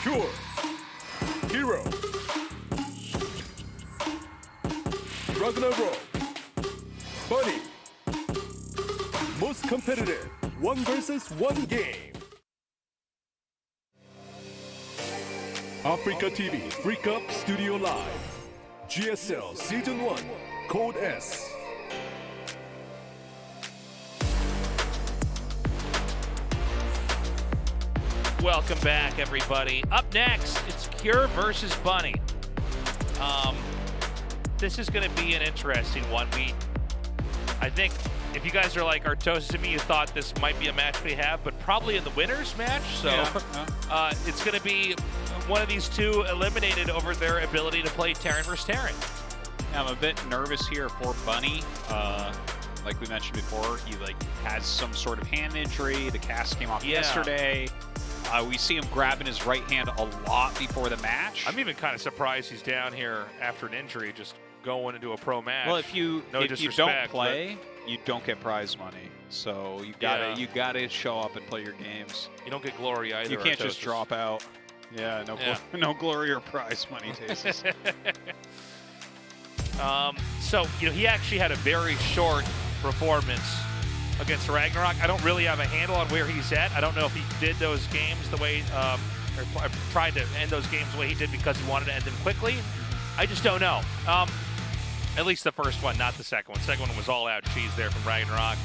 Pure. Hero. RagnaroK. Bunny. Most competitive 1 versus 1 game. Africa TV Freak Up Studio Live. GSL Season 1. Code S. Welcome back, everybody. Up next, it's Pure versus Bunny. This is going to be an interesting one. I think if you guys are like Artosis and me, you thought this might be a match we have, but probably in the winners match. So it's going to be one of these two eliminated over their ability to play Terran versus Terran. I'm a bit nervous here for Bunny. Like we mentioned before, he has some sort of hand injury. The cast came off yesterday. We see him grabbing his right hand a lot before the match. I'm even kind of surprised he's down here after an injury, just going into a pro match. Well, if you don't play, you don't get prize money. So you gotta show up and play your games. You don't get glory either. You can't just drop out. Yeah, no glory or prize money, Tasis. So he actually had a very short performance against RagnaroK. I don't really have a handle on where he's at. I don't know if he did those games the way, or tried to end those games the way he did because he wanted to end them quickly. I just don't know. At least the first one, not the second one. The second one was all out cheese there from RagnaroK.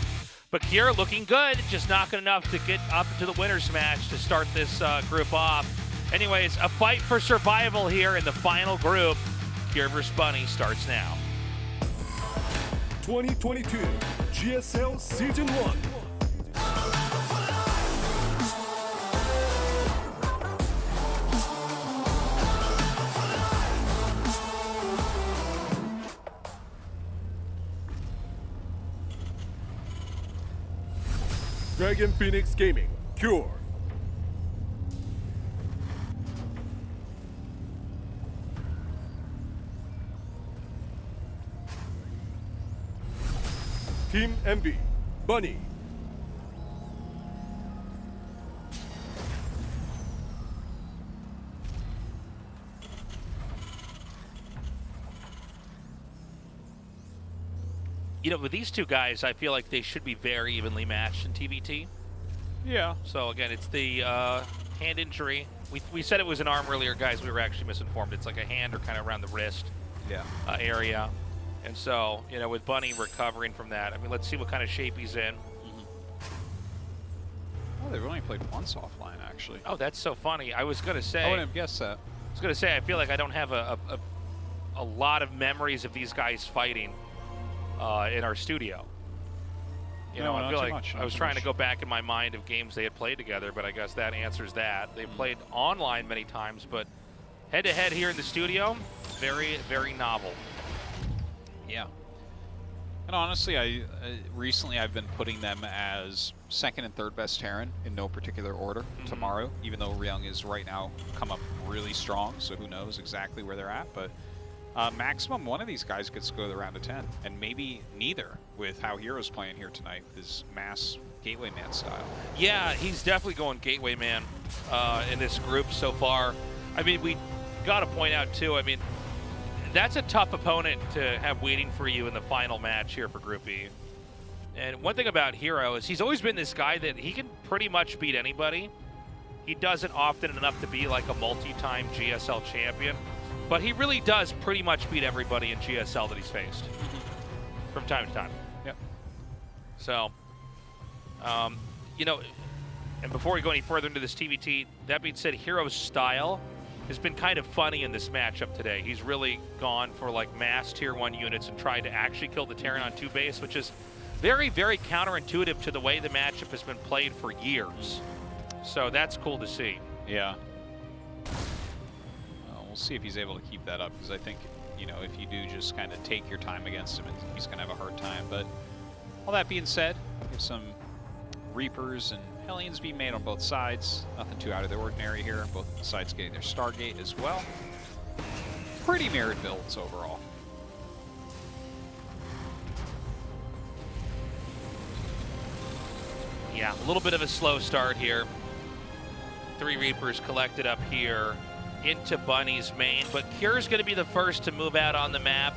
But Pure looking good, just not good enough to get up to the winner's match to start this group off. Anyways, a fight for survival here in the final group. Pure vs. Bunny starts now. 2022 GSL Season 1. Dragon Phoenix Gaming, Pure. Team Envy, Bunny. With these two guys, I feel like they should be very evenly matched in TVT. Yeah. So again, it's the hand injury. We said it was an arm earlier, guys. We were actually misinformed. It's like a hand or kind of around the wrist area. And so, with Bunny recovering from that, I mean, let's see what kind of shape he's in. Oh, they've only played once offline, actually. Oh, that's so funny. I was going to say... I wouldn't have guessed that. I was going to say, I feel like I don't have a lot of memories of these guys fighting in our studio. I feel like I was trying to go back in my mind of games they had played together, but I guess that answers that. They've played online many times, but head-to-head here in the studio, very, very novel. Yeah. And honestly, recently I've been putting them as second and third best Terran in no particular order tomorrow, even though Ryung is right now come up really strong, so who knows exactly where they're at. But maximum one of these guys gets to go to the round of 10, and maybe neither with how Hero's playing here tonight with his mass Gateway Man style. Yeah, he's definitely going Gateway Man in this group so far. I mean, we got to point out too, I mean, that's a tough opponent to have waiting for you in the final match here for Group E. And one thing about Hero is he's always been this guy that he can pretty much beat anybody. He doesn't often enough to be like a multi-time GSL champion, but he really does pretty much beat everybody in GSL that he's faced from time to time. Yep. So, and before we go any further into this TVT, that being said, Hero's style has been kind of funny in this matchup today. He's really gone for like mass tier 1 units and tried to actually kill the Terran on 2 base, which is very, very counterintuitive to the way the matchup has been played for years. So that's cool to see. Yeah. We'll see if he's able to keep that up, because I think, if you do just kind of take your time against him, he's going to have a hard time. But all that being said, we have some Reapers and Hellions being made on both sides. Nothing too out of the ordinary here. Both sides getting their Stargate as well. Pretty mirrored builds overall. Yeah, a little bit of a slow start here. 3 Reapers collected up here into Bunny's main, but Cure's going to be the first to move out on the map,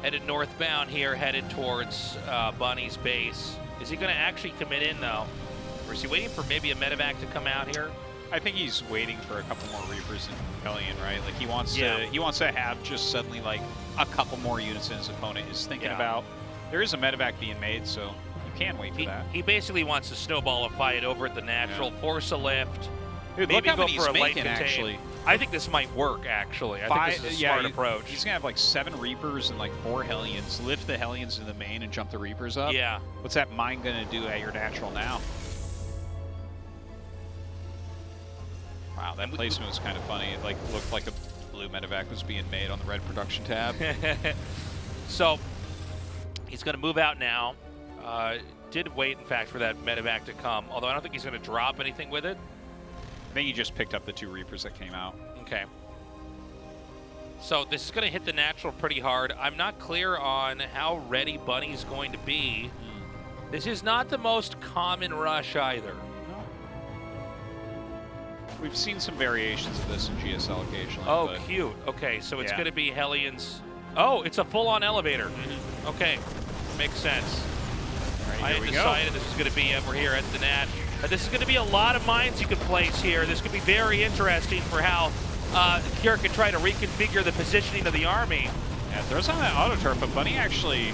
headed northbound here, headed towards Bunny's base. Is he going to actually commit in, though? Or is he waiting for maybe a medevac to come out here? I think he's waiting for a couple more Reapers and Hellion, right? Like he wants to have just suddenly like a couple more units than his opponent is thinking about. There is a medevac being made, so you can wait for that. He basically wants to snowball a fight over at the natural, force a lift, dude, maybe look how go for a light making, contain. actually. I think this might work, actually. I think this is a smart approach. He's going to have like 7 Reapers and like 4 Hellions. Lift the Hellions in the main and jump the Reapers up. Yeah. What's that mine going to do at your natural now? Wow, that placement was kind of funny. It like looked like a blue medevac was being made on the red production tab. So he's going to move out now. Did wait, in fact, for that medevac to come, although I don't think he's going to drop anything with it. I think he just picked up the 2 Reapers that came out. Okay. So this is going to hit the natural pretty hard. I'm not clear on how ready Bunny's going to be. This is not the most common rush either. No. We've seen some variations of this in GSL occasionally. Oh, but cute. Okay, so it's going to be Hellions. Oh, it's a full-on elevator. Okay, makes sense. Right, I had decided this is going to be, we're here at the Nat. This is going to be a lot of mines you can place here. This could be very interesting for how Cure can try to reconfigure the positioning of the army. Yeah, throws on that auto turret, but Bunny actually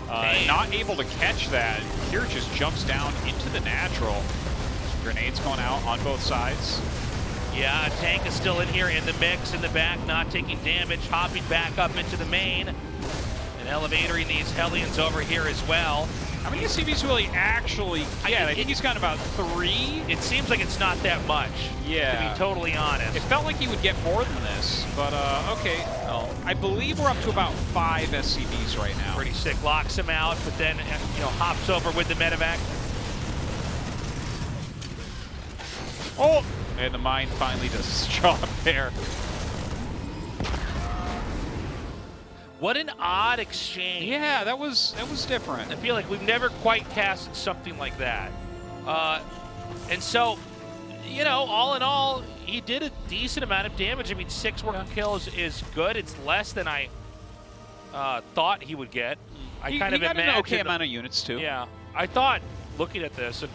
not able to catch that. Cure just jumps down into the natural. Grenades going out on both sides. Yeah, a tank is still in here in the mix, in the back, not taking damage, hopping back up into the main. An elevatoring these Hellions over here as well. How many SCVs will he actually get? I think he's got about 3. It seems like it's not that much, to be totally honest. It felt like he would get more than this, but okay. Well, I believe we're up to about 5 SCVs right now. Pretty sick. Locks him out, but then hops over with the medevac. Oh! And the mine finally does its job there. What an odd exchange. Yeah, that was different. I feel like we've never quite casted something like that. And so, all in all, he did a decent amount of damage. I mean, 6 working kills is good. It's less than I thought he would get. I kind of got imagined an okay amount of units, too. Yeah. I thought, looking at this, and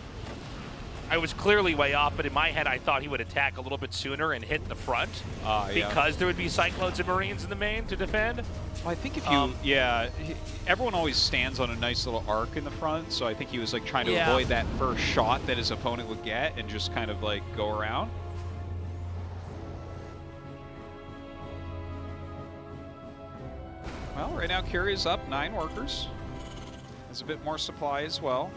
I was clearly way off, but in my head, I thought he would attack a little bit sooner and hit the front because there would be Cyclones and Marines in the main to defend. Well, I think if you, everyone always stands on a nice little arc in the front, so I think he was like trying to avoid that first shot that his opponent would get and just kind of like go around. Well, right now Curie is up 9 workers. Has a bit more supply as well.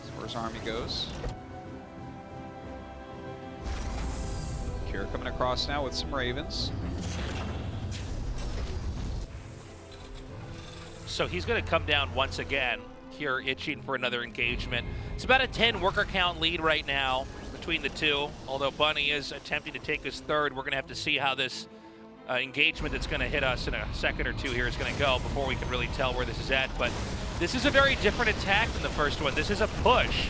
That's where his army goes. Curie coming across now with some Ravens. So he's going to come down once again here, itching for another engagement. It's about a 10 worker count lead right now between the two, although Bunny is attempting to take his third. We're going to have to see how this engagement that's going to hit us in a second or two here is going to go before we can really tell where this is at. But this is a very different attack than the first one. This is a push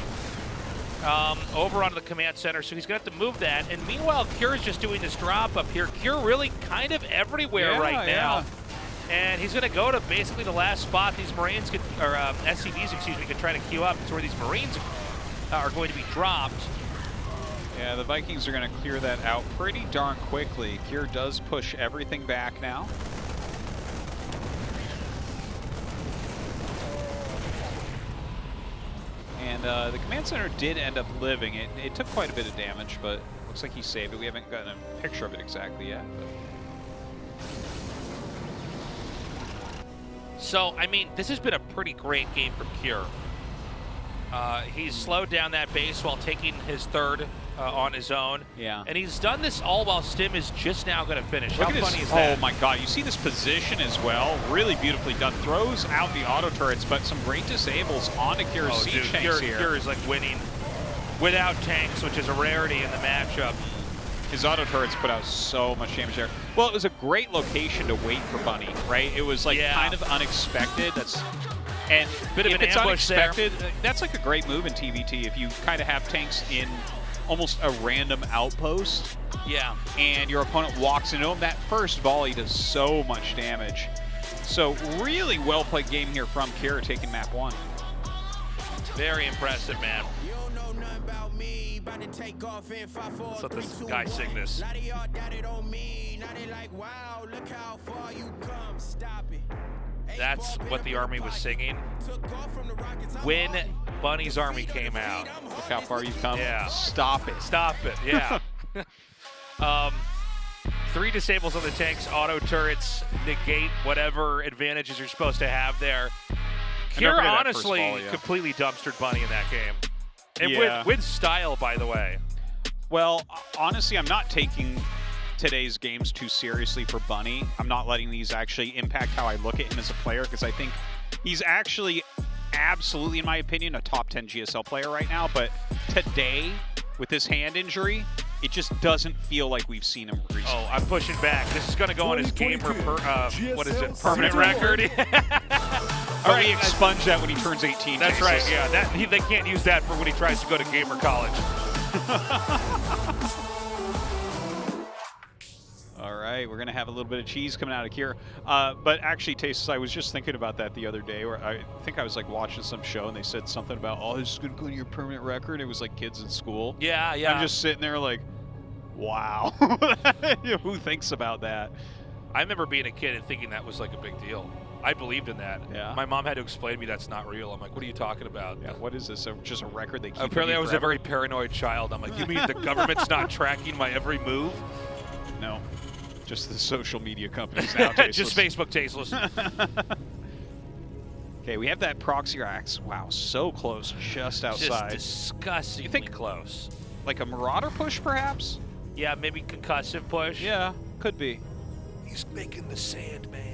over onto the command center, so he's going to have to move that. And meanwhile, Cure's just doing this drop up here. Cure really kind of everywhere right now. And he's going to go to basically the last spot these Marines could, or SCVs, excuse me, could try to queue up. It's where these Marines are going to be dropped. Yeah, the Vikings are going to clear that out pretty darn quickly. Cure does push everything back now. And the command center did end up living. It took quite a bit of damage, but looks like he saved it. We haven't gotten a picture of it exactly yet. But. So, I mean, this has been a pretty great game from Cure. He's slowed down that base while taking his third on his own. Yeah. And he's done this all while Stim is just now going to finish. Look How at funny this. is that? Oh my God, you see this position as well? Really beautifully done. Throws out the auto turrets, but some great disables onto Cure's siege tanks here. Cure is like winning without tanks, which is a rarity in the matchup. His auto turrets put out so much damage there. Well, it was a great location to wait for Bunny, right? It was like kind of unexpected. Bit of if an it's ambush unexpected, that's like a great move in TVT if you kind of have tanks in almost a random outpost, Yeah. and your opponent walks into him, that first volley does so much damage. So really well played game here from Kira taking map 1. Very impressive, man. Let's let this guy sing this. That's what the army was singing when Bunny's army came out. Look how far you've come. Yeah. Stop it. Stop it, yeah. 3 disables on the tanks, auto turrets, negate whatever advantages you're supposed to have there. Kira honestly completely dumpstered Bunny in that game. And with style, by the way. Well, honestly, I'm not taking today's games too seriously for Bunny. I'm not letting these actually impact how I look at him as a player, because I think he's actually absolutely, in my opinion, a top 10 GSL player right now. But today, with his hand injury, it just doesn't feel like we've seen him recently. Oh, I'm pushing back. This is going to go on his gamer, what is it, GSL permanent record? Or he expunged that when he turns 18. That's right, yeah. They can't use that for when he tries to go to gamer college. All right, we're going to have a little bit of cheese coming out of here. But actually, Tastes, I was just thinking about that the other day, where I think I was like watching some show and they said something about, oh, this is going to go to your permanent record. It was like kids in school. Yeah, yeah. I'm just sitting there like, wow. Who thinks about that? I remember being a kid and thinking that was like a big deal. I believed in that. Yeah. My mom had to explain to me that's not real. I'm like, what are you talking about? Yeah, what is this? Just a record they keep? Apparently I was a very paranoid child. I'm like, you mean the government's not tracking my every move? No. Just the social media companies now. Just Facebook tasteless. Okay, we have that proxy axe. Wow, so close, just outside. Just disgustingly close. Like a Marauder push, perhaps? Yeah, maybe concussive push. Yeah, could be. He's making the Sandman.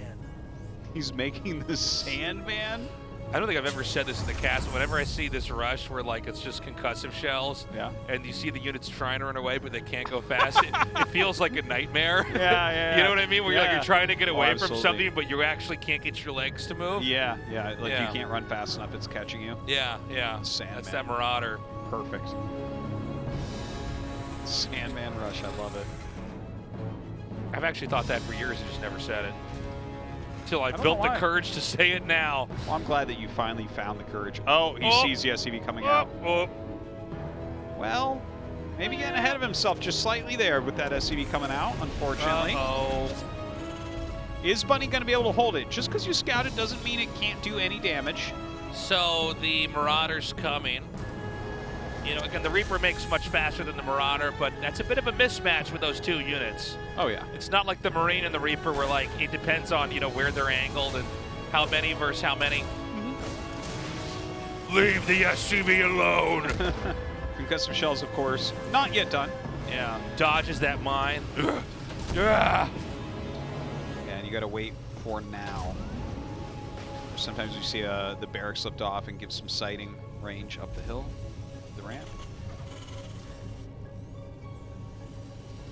He's making the Sandman? I don't think I've ever said this in the cast, but whenever I see this rush where like it's just concussive shells, and you see the units trying to run away but they can't go fast, it feels like a nightmare. Yeah. You know what I mean? Where you're trying to get away from absolutely. something, but you actually can't get your legs to move. Yeah. Like you can't run fast enough, it's catching you. Yeah. Sandman. That's that Marauder. Perfect. Sandman rush, I love it. I've actually thought that for years and just never said it. Until I built the courage to say it now. Well, I'm glad that you finally found the courage. Oh, he sees the SCV coming out. Well, maybe getting ahead of himself just slightly there with that SCV coming out, unfortunately. Is Bunny going to be able to hold it? Just because you scouted doesn't mean it can't do any damage. So the Marauder's coming. You know, again, the Reaper makes much faster than the Marauder, but that's a bit of a mismatch with those 2 units. Oh, yeah. It's not like the Marine and the Reaper where, like, it depends on, you know, where they're angled and how many versus how many. Leave the SCV alone! Concussive shells, of course, not yet done. Yeah, dodges that mine. Yeah, and you got to wait for now. Sometimes you see the barracks lift off and give some sighting range up the hill. The ramp.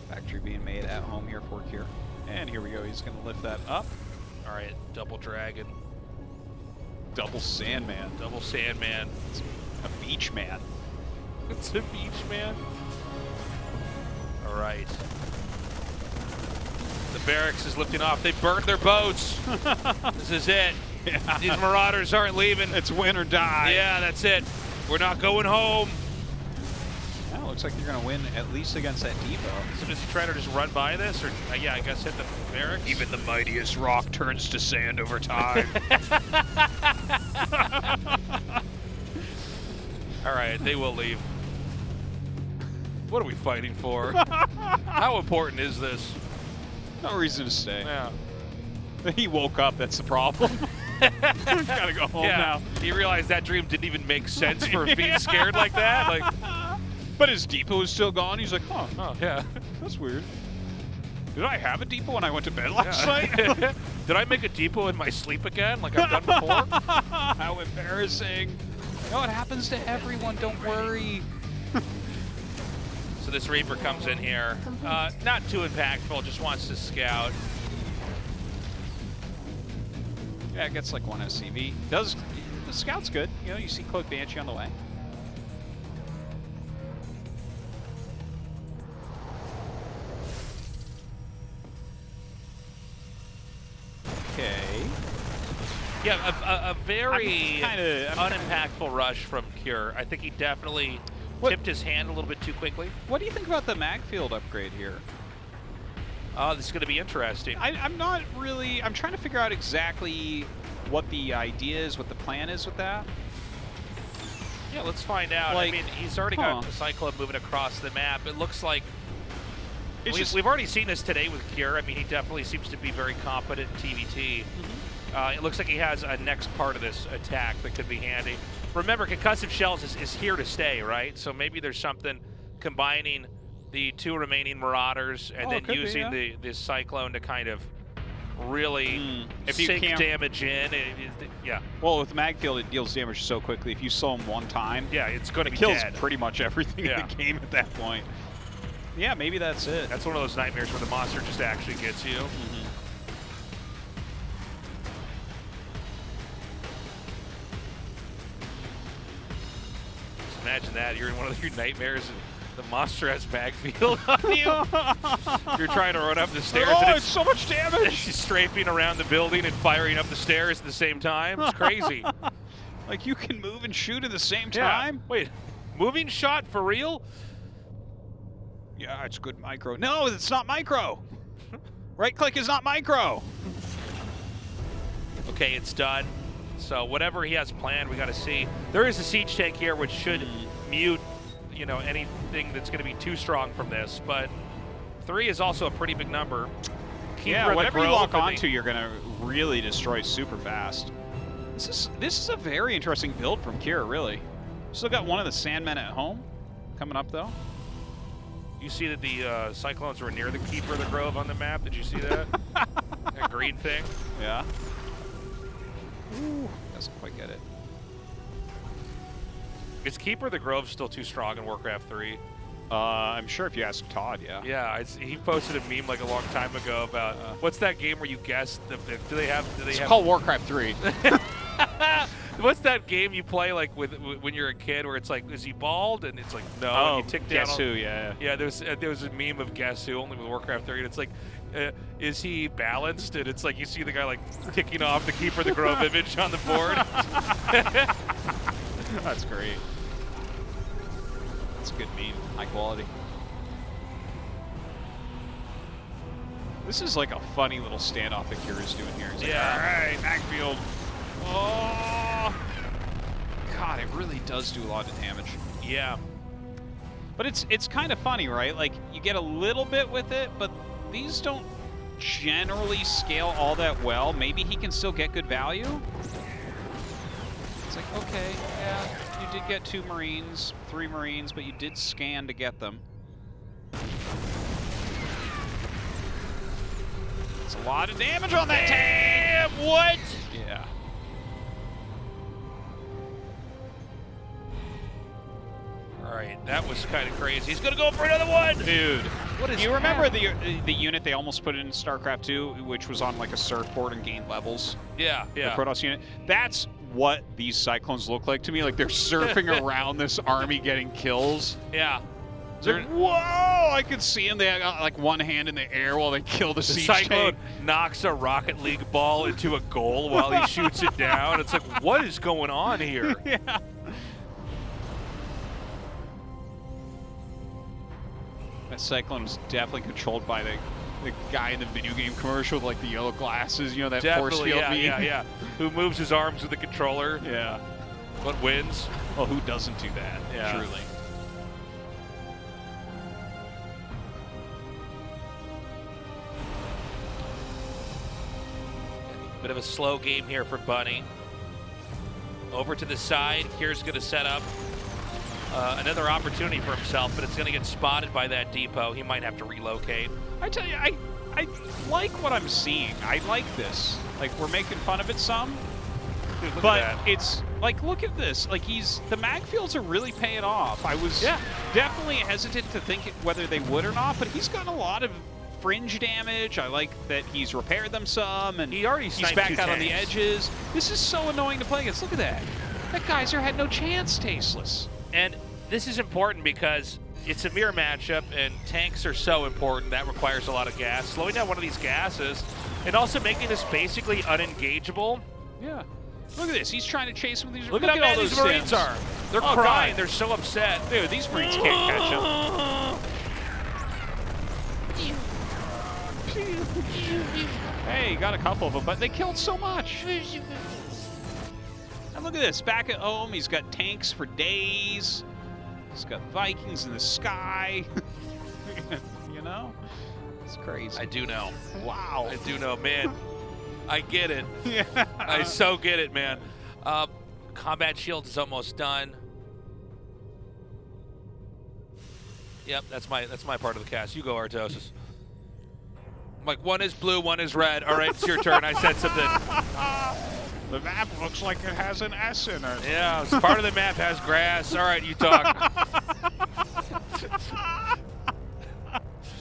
Factory being made at home here for Kier. And here we go. He's going to lift that up. All right, double dragon. Double Sandman. Double Sandman. It's a beach man. It's a beach man. All right. The barracks is lifting off. They burned their boats. This is it. Yeah. These Marauders aren't leaving. It's win or die. Yeah, that's it. We're not going home. Well, looks like you're going to win at least against that depot. So does he try to just run by this? Or yeah, I guess hit the barracks? Even the mightiest rock turns to sand over time. All right, they will leave. What are we fighting for? How important is this? No reason to stay. Yeah. He woke up, that's the problem. Gotta go home now. He realized that dream didn't even make sense for being scared like that. Like, but his depot is still gone. He's like, oh yeah, that's weird. Did I have a depot when I went to bed last night? Did I make a depot in my sleep again, like I've done before? How embarrassing. No, it happens to everyone, don't worry. So this Reaper comes in here. Not too impactful, just wants to scout. Yeah, it gets like 1 SCV. The scout's good. You know, you see Cloak Banshee on the way. Yeah, a very unimpactful rush from Cure. I think he definitely tipped his hand a little bit too quickly. What do you think about the mag field upgrade here? Oh, this is going to be interesting. I'm not really. I'm trying to figure out exactly what the idea is, what the plan is with that. Yeah, let's find out. Like, I mean, he's already got the Cyclone moving across the map. It looks like we've already seen this today with Cure. I mean, he definitely seems to be very competent in TVT. It looks like he has a next part of this attack that could be handy. Remember, concussive shells is here to stay, right? So maybe there's something combining the 2 remaining Marauders and then using the Cyclone to kind of really sink damage in. Yeah. Well, with mag field, it deals damage so quickly. If you slow him one time, it's going to be kills dead. Pretty much everything in the game at that point. Yeah, maybe that's it. That's one of those nightmares where the monster just actually gets you. Just imagine that. You're in one of your nightmares and the monster has mag field on you. You're trying to run up the stairs. Oh, and it's so much damage! She's strafing around the building and firing up the stairs at the same time. It's crazy. Like, you can move and shoot at the same time? Wait, moving shot for real? Yeah, it's good micro. No, it's not micro. Right click is not micro. Okay, it's done. So whatever he has planned, we got to see. There is a siege tank here, which should mute, you know, anything that's going to be too strong from this. But 3 is also a pretty big number. Yeah, whatever you lock onto, you're going to really destroy super fast. This is a very interesting build from Cure, really. Still got one of the Sandmen at home coming up, though. You see that the Cyclones were near the Keeper of the Grove on the map? Did you see that? That green thing? Yeah. Ooh, doesn't quite get it. Is Keeper of the Grove still too strong in Warcraft 3? I'm sure if you ask Todd, yeah. Yeah, he posted a meme like a long time ago about what's that game where you guess It's called Warcraft 3. What's that game you play like when you're a kid where it's like, is he bald? And it's like, no. Oh, and you tick down Guess Who? Yeah. Yeah, there was a meme of Guess Who only with Warcraft 3, and it's like, is he balanced? And it's like you see the guy like ticking off the Keeper of the Grove image on the board. That's great. That's a good meme. High quality. This is like a funny little standoff that Kira's doing here. He's like, all right, Magfield. Oh, God, it really does do a lot of damage. Yeah. But it's kind of funny, right? Like, you get a little bit with it, but these don't generally scale all that well. Maybe he can still get good value. It's like, okay, yeah, you did get 2 Marines, 3 Marines, but you did scan to get them. It's a lot of damage on that tank! What? Yeah. All right, that was kind of crazy. He's gonna go for another one, dude. What is? You remember the unit they almost put in StarCraft 2, which was on like a surfboard and gained levels? Yeah, yeah. The Protoss unit. That's what these Cyclones look like to me. Like they're surfing around this army getting kills. Yeah. Like, whoa! I could see them. They got like one hand in the air while they kill the siege Cyclone tank. knocks a Rocket League ball into a goal while he shoots it down. It's like, what is going on here? Yeah. That Cyclone was definitely controlled by the guy in the video game commercial with like the yellow glasses, you know, that force field meme. Yeah. Who moves his arms with the controller. Yeah. But wins. Well, who doesn't do that? Yeah. Truly. Bit of a slow game here for Bunny. Over to the side, Kier's gonna set up another opportunity for himself, but it's going to get spotted by that depot. He might have to relocate. I tell you, I like what I'm seeing. I like this. Like, we're making fun of it some. Dude, look but at that. It's like, look at this. Like, the mag fields are really paying off. I was definitely hesitant to think whether they would or not, but he's gotten a lot of fringe damage. I like that he's repaired them some, and he's back out on the edges. This is so annoying to play against. Look at that. That Geyser had no chance, Tasteless. And this is important because it's a mirror matchup, and tanks are so important. That requires a lot of gas. Slowing down one of these gases, and also making this basically unengageable. Yeah. Look at this. He's trying to chase some of these. Look at how mad all these those Marines stims. are. They're Oh, crying. God. They're so upset. Dude, these Marines can't catch him. Hey, got a couple of them, but they killed so much. And look at this. Back at home, he's got tanks for days. He's got Vikings in the sky. You know? It's crazy. I do know. Wow. I do know, man. I get it. Yeah. I so get it, man. Combat shield is almost done. Yep, that's my part of the cast. You go, Artosis. I'm like, one is blue, one is red. All right, it's your turn. I said something. The map looks like it has an S in it. Yeah, part of the map has grass. All right, you talk.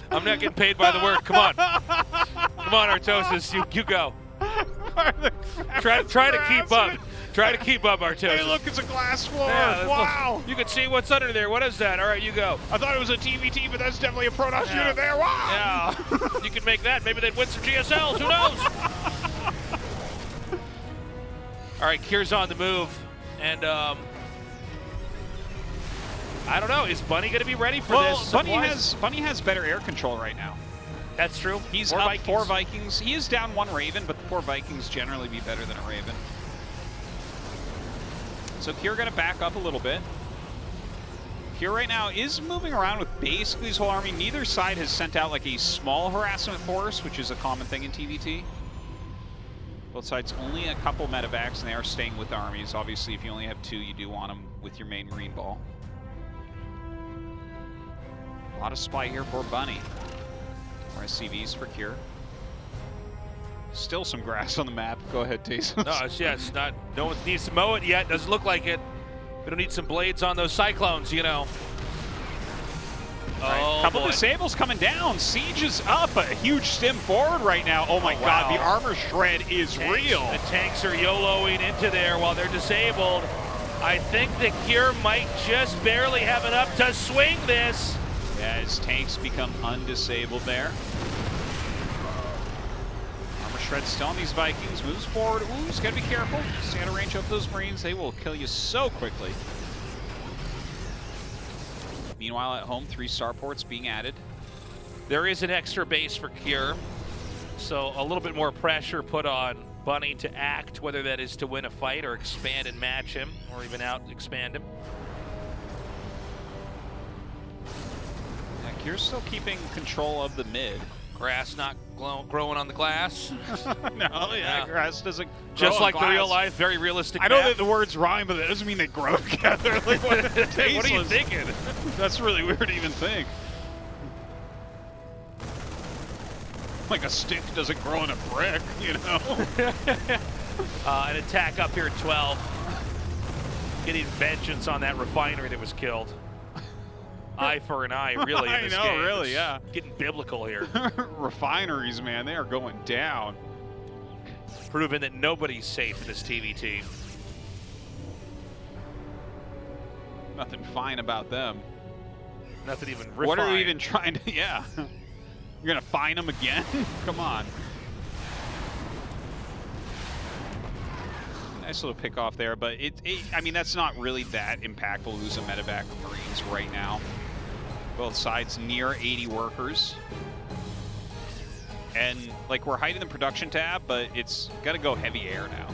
I'm not getting paid by the word. Come on. Come on, Artosis. You go. Try to keep up. Try to keep up, Artosis. Hey, look, it's a glass floor. Yeah, Wow. You can see what's under there. What is that? All right, you go. I thought it was a TVT, but that's definitely a Protoss unit there. Wow. Yeah. You can make that. Maybe they'd win some GSLs. Who knows? All right, Kier's on the move. And I don't know. Is Bunny going to be ready for this? Bunny has better air control right now. That's true. He's More up Vikings. 4 Vikings. He is down 1 Raven, but the 4 Vikings generally be better than a Raven. So Kier going to back up a little bit. Kier right now is moving around with basically his whole army. Neither side has sent out like a small harassment force, which is a common thing in TVT. Both sides only a couple medevacs, and they are staying with the armies. Obviously, if you only have 2, you do want them with your main Marine ball. A lot of spy here for Bunny. More SCVs for Kier. Still some grass on the map. Go ahead, Taysom. No, it's not. No one needs to mow it yet. Doesn't look like it. We don't need some blades on those cyclones, you know. Right. Oh, Couple boy. disables coming down. Siege is up. A huge stim forward right now. Oh my God, the armor shred is real. The tanks are YOLOing into there while they're disabled. I think the Kier might just barely have enough to swing this. Yeah, his tanks become undisabled there. Armor shred still on these Vikings. Moves forward. Ooh, he's got to be careful. Stay out of range of those Marines. They will kill you so quickly. Meanwhile, at home, 3 starports being added. There is an extra base for Kier, so a little bit more pressure put on Bunny to act, whether that is to win a fight or expand and match him, or even out-expand him. Yeah, Kier's still keeping control of the mid. Grass not growing on the glass. No, yeah, grass doesn't grow Just on like the glass. real life, very realistic I know map. that the words rhyme, but that doesn't mean they grow together. Like, what What are you thinking? That's really weird to even think. Like a stick doesn't grow in a brick, you know? An attack up here at 12. Getting vengeance on that refinery that was killed. Eye for an eye, really, in this I know, game. really, It's yeah. Getting biblical here. Refineries, man, they are going down. Proving that nobody's safe in this TVT. Nothing fine about them. Nothing even refined. What are we even trying to, yeah. You're gonna fine them again? Come on. Nice little pick off there, but I mean, that's not really that impactful. Lose a medevac Marines right now. Both sides near 80 workers. And like, we're hiding the production tab, but it's gotta go heavy air now.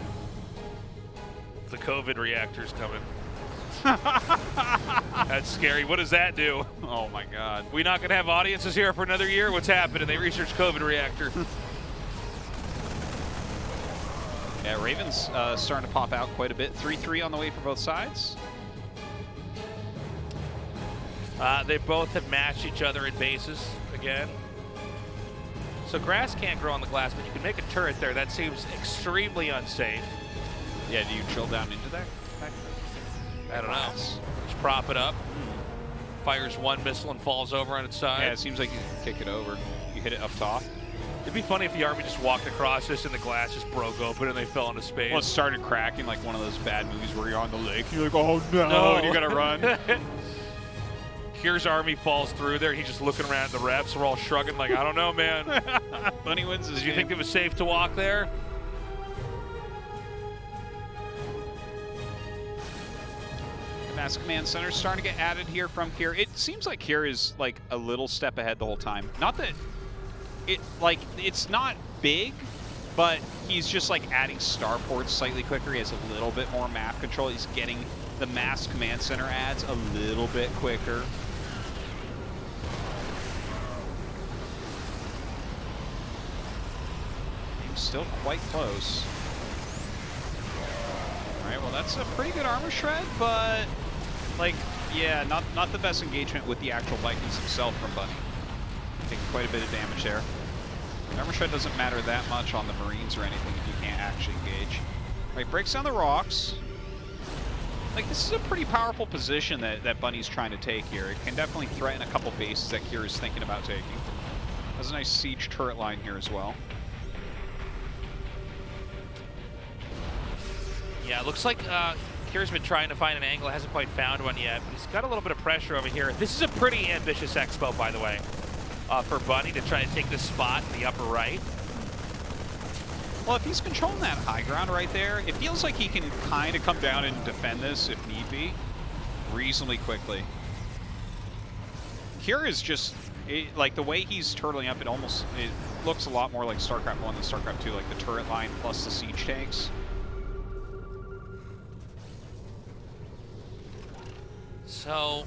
The COVID reactor's coming. That's scary. What does that do? Oh my God. We not gonna have audiences here for another year? What's happening? They researched COVID reactor. Yeah, Ravens starting to pop out quite a bit. 3-3 on the way for both sides. They both have matched each other in bases again. So grass can't grow on the glass, but you can make a turret there. That seems extremely unsafe. Yeah, do you drill down into that? I don't know. Just prop it up. Fires one missile and falls over on its side. Yeah, it seems like you can kick it over. You hit it up top. It'd be funny if the army just walked across this and the glass just broke open and they fell into space. Well, it started cracking like one of those bad movies where you're on the lake. You're like, oh no, and you gotta run. Kier's army falls through there. He's just looking around at the refs. We're all shrugging like, I don't know, man. Bunny wins his Did you game. think it was safe to walk there? Mass Command Center starting to get added here from Kier. It seems like Kier is like a little step ahead the whole time. Not that it's not big, but he's just like adding starports slightly quicker. He has a little bit more map control. He's getting the Mass Command Center adds a little bit quicker. He's still quite close. All right, well that's a pretty good armor shred, but like, yeah, not the best engagement with the actual Vikings himself from Bunny. Taking quite a bit of damage there. Armor shred doesn't matter that much on the Marines or anything if you can't actually engage. All right, breaks down the rocks. Like, this is a pretty powerful position that Bunny's trying to take here. It can definitely threaten a couple bases that Kier is thinking about taking. Has a nice siege turret line here as well. Yeah, it looks like Kier's been trying to find an angle, hasn't quite found one yet, but he's got a little bit of pressure over here. This is a pretty ambitious expo, by the way, for Bunny to try to take this spot in the upper right. Well, if he's controlling that high ground right there, it feels like he can kind of come down and defend this, if need be, reasonably quickly. Kier is just, like, the way he's turtling up, it looks a lot more like StarCraft 1 than StarCraft 2, like the turret line plus the siege tanks. So,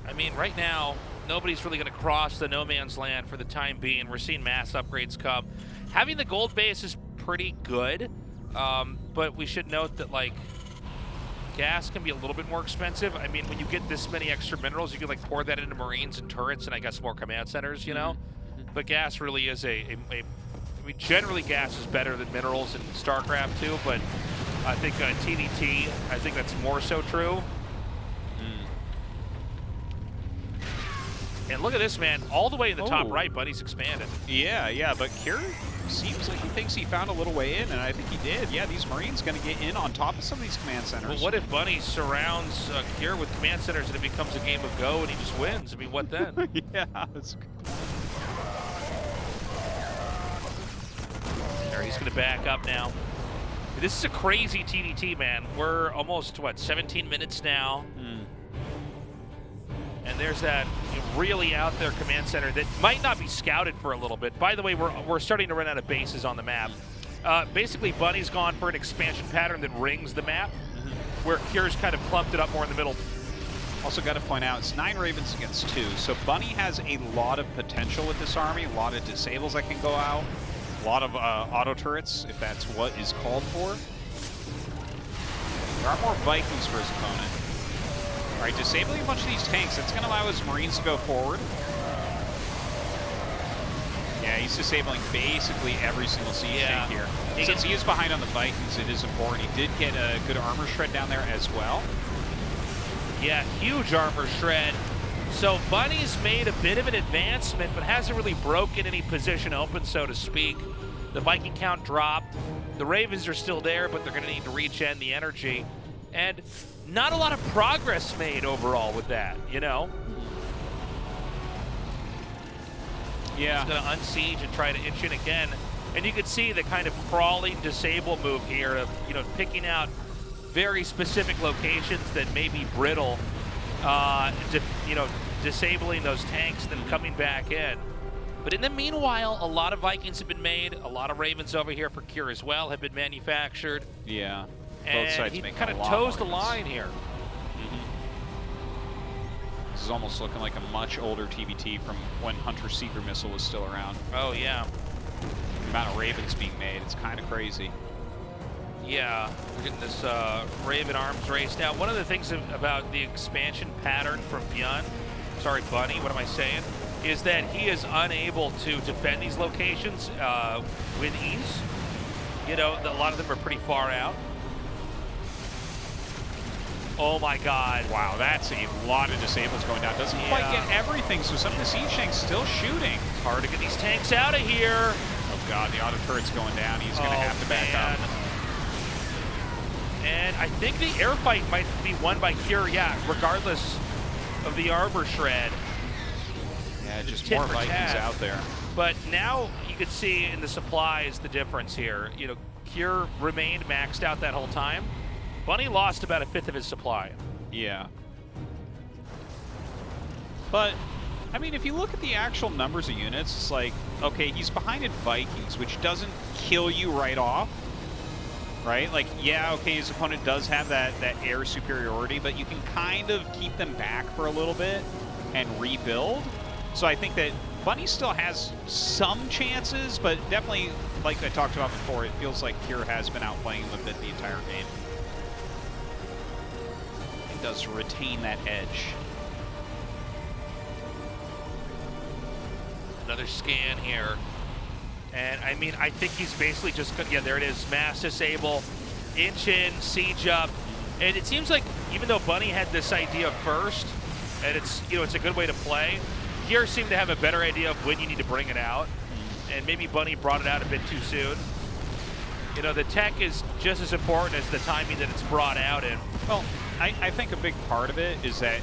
I mean, right now, nobody's really going to cross the no man's land for the time being. We're seeing mass upgrades come. Having the gold base is pretty good, but we should note that, like, gas can be a little bit more expensive. I mean, when you get this many extra minerals, you can, like, pour that into Marines and turrets and, I guess, more command centers, you know? But gas really is I mean, generally gas is better than minerals in StarCraft 2, but I think TDT, I think that's more so true. And look at this, man, all the way in the top right, Bunny's expanded. Yeah, but Kier seems like he thinks he found a little way in, and I think he did. Yeah, these Marines going to get in on top of some of these command centers. Well, what if Bunny surrounds Kier with command centers and it becomes a game of Go and he just wins? I mean, what then? Yeah, that's good. There, he's going to back up now. This is a crazy TDT, man. We're almost, what, 17 minutes now? And there's that really out there command center that might not be scouted for a little bit. By the way, we're starting to run out of bases on the map. Basically, Bunny's gone for an expansion pattern that rings the map, where Kier's kind of clumped it up more in the middle. Also got to point out, it's 9 Ravens against 2, so Bunny has a lot of potential with this army, a lot of disables that can go out, a lot of auto turrets, if that's what is called for. There are more Vikings for his opponent. All right, disabling a bunch of these tanks, that's going to allow his Marines to go forward. Yeah, he's disabling basically every single siege tank here. Since he is behind on the Vikings, it is important. He did get a good armor shred down there as well. Yeah, huge armor shred. So Bunny's made a bit of an advancement, but hasn't really broken any position open, so to speak. The Viking count dropped. The Ravens are still there, but they're going to need to regen the energy. And not a lot of progress made overall with that, you know? Yeah. He's going to unsiege and try to inch in again. And you can see the kind of crawling disable move here of, you know, picking out very specific locations that may be brittle, you know, disabling those tanks, then coming back in. But in the meanwhile, a lot of Vikings have been made. A lot of Ravens over here for Kier as well have been manufactured. Yeah. Both sides he kind of toes the line here. This is almost looking like a much older TBT from when Hunter Seeker missile was still around. Oh, yeah. The amount of Ravens being made, it's kind of crazy. Yeah, we're getting this Raven arms race. Now, one of the things about the expansion pattern from Bunny, what am I saying, is that he is unable to defend these locations with ease. You know, a lot of them are pretty far out. Oh my God. Wow, that's a lot of disables going down. Doesn't quite get everything, so some of the siege tanks still shooting. It's hard to get these tanks out of here. Oh God, the auto turret's going down. He's gonna have to back up. And I think the air fight might be won by Kier, yeah, regardless of the armor shred. Yeah, just more Vikings out there. But now you could see in the supplies the difference here. You know, Kier remained maxed out that whole time. Bunny lost about 1/5 of his supply. Yeah. But, I mean, if you look at the actual numbers of units, it's like, okay, he's behind in Vikings, which doesn't kill you right off, right? Like, yeah, okay, his opponent does have that air superiority, but you can kind of keep them back for a little bit and rebuild. So I think that Bunny still has some chances, but definitely, like I talked about before, it feels like Kira has been outplaying him a bit the entire game. He does retain that edge. Another scan here. And I mean, I think he's basically just, yeah, there it is, mass disable, inch in, siege up. And it seems like even though Bunny had this idea first, and it's, you know, it's a good way to play, Kier seemed to have a better idea of when you need to bring it out. And maybe Bunny brought it out a bit too soon. You know, the tech is just as important as the timing that it's brought out in. Well, I think a big part of it is that,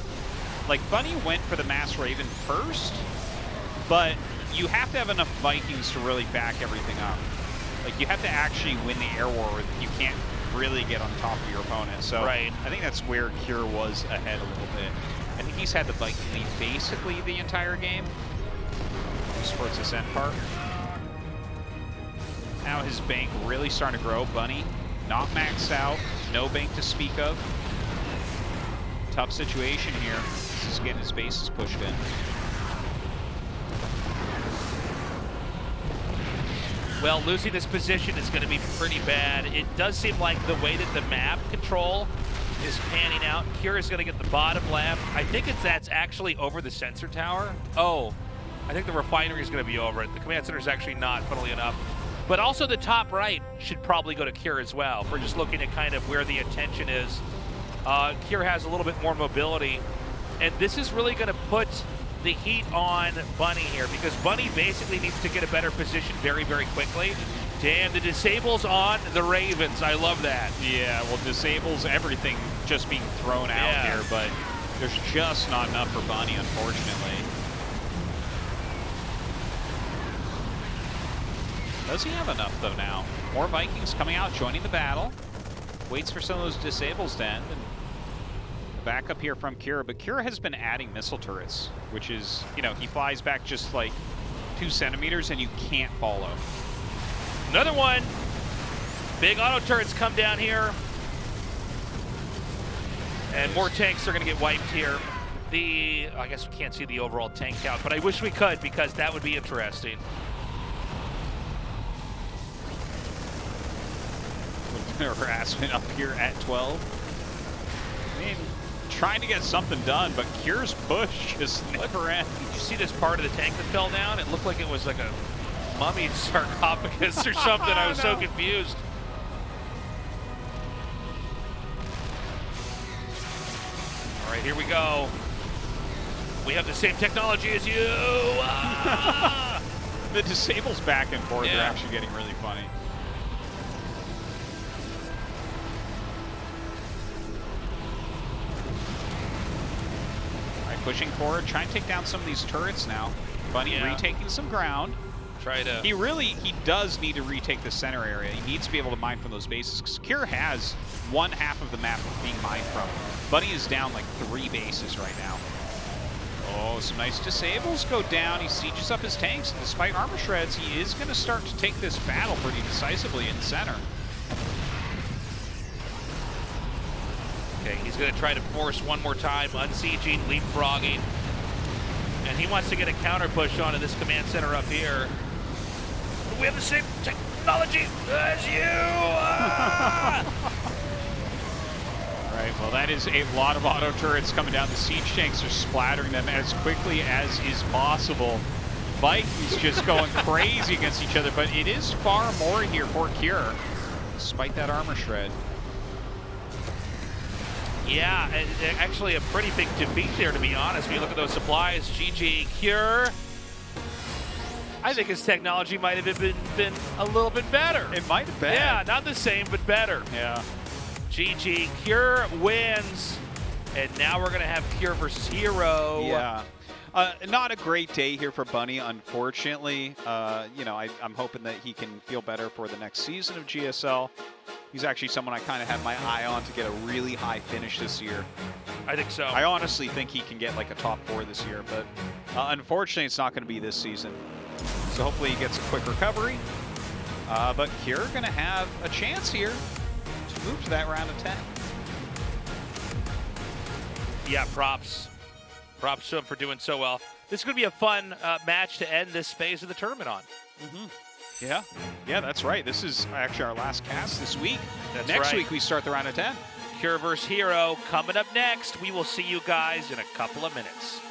like, Bunny went for the Mass Raven first, but you have to have enough Vikings to really back everything up. Like, you have to actually win the air war. You can't really get on top of your opponent. So right. I think that's where Kira was ahead a little bit. I think he's had the Viking lead basically the entire game. Just towards this end part. Now his bank really starting to grow. Bunny not maxed out. No bank to speak of. Tough situation here. This is getting his bases pushed in. Well, losing this position is going to be pretty bad. It does seem like the way that the map control is panning out, Kira's going to get the bottom left. I think that's actually over the sensor tower. Oh, I think the refinery is going to be over it. The command center is actually not, funnily enough. But also the top right should probably go to Kira as well. If we're just looking at kind of where the attention is. Kira has a little bit more mobility. And this is really going to put the heat on Bunny here, because Bunny basically needs to get a better position very, very quickly. Damn, the disable's on the Ravens. I love that. Yeah, well, disables everything just being thrown out here, but there's just not enough for Bunny, unfortunately. Does he have enough, though, now? More Vikings coming out, joining the battle. Waits for some of those disables to end. And back up here from Kira, but Kira has been adding missile turrets, which is, you know, he flies back just like 2 centimeters and you can't follow. Another one. Big auto turrets come down here. And more tanks are going to get wiped here. I guess we can't see the overall tank count, but I wish we could, because that would be interesting. Harassment up here at 12. I mean, trying to get something done, but Kira's push just never ends. Did you see this part of the tank that fell down? It looked like it was like a mummy sarcophagus or something. I was so confused. All right, here we go. We have the same technology as you. Ah! The disables back and forth are actually getting really funny. Pushing forward, trying to take down some of these turrets now. Bunny retaking some ground. He does need to retake the center area. He needs to be able to mine from those bases, because Kira has one half of the map being mined from. Bunny is down like 3 bases right now. Oh, some nice disables go down. He sieges up his tanks, and despite armor shreds, he is going to start to take this battle pretty decisively in the center. Okay, he's going to try to force one more time, unsieging, leapfrogging. And he wants to get a counter push onto this command center up here. We have the same technology as you! Ah! All right, well, that is a lot of auto turrets coming down. The siege tanks are splattering them as quickly as is possible. Vikings just going crazy against each other, but it is far more here for Kira, despite that armor shred. Yeah, actually a pretty big defeat there, to be honest. When you look at those supplies, GG Cure. I think his technology might have been a little bit better. It might have been. Yeah, not the same, but better. Yeah. GG Cure wins, and now we're going to have Cure versus Hero. Yeah. Not a great day here for Bunny, unfortunately. You know, I'm hoping that he can feel better for the next season of GSL. He's actually someone I kind of had my eye on to get a really high finish this year. I think so. I honestly think he can get like a top 4 this year, but unfortunately it's not going to be this season. So hopefully he gets a quick recovery. But Cure going to have a chance here to move to that round of 10. Yeah, props. Props to him for doing so well. This is going to be a fun match to end this phase of the tournament on. Yeah, that's right. This is actually our last cast this week. That's Next right. week we start the round of 10. Cure vs. Hero coming up next. We will see you guys in a couple of minutes.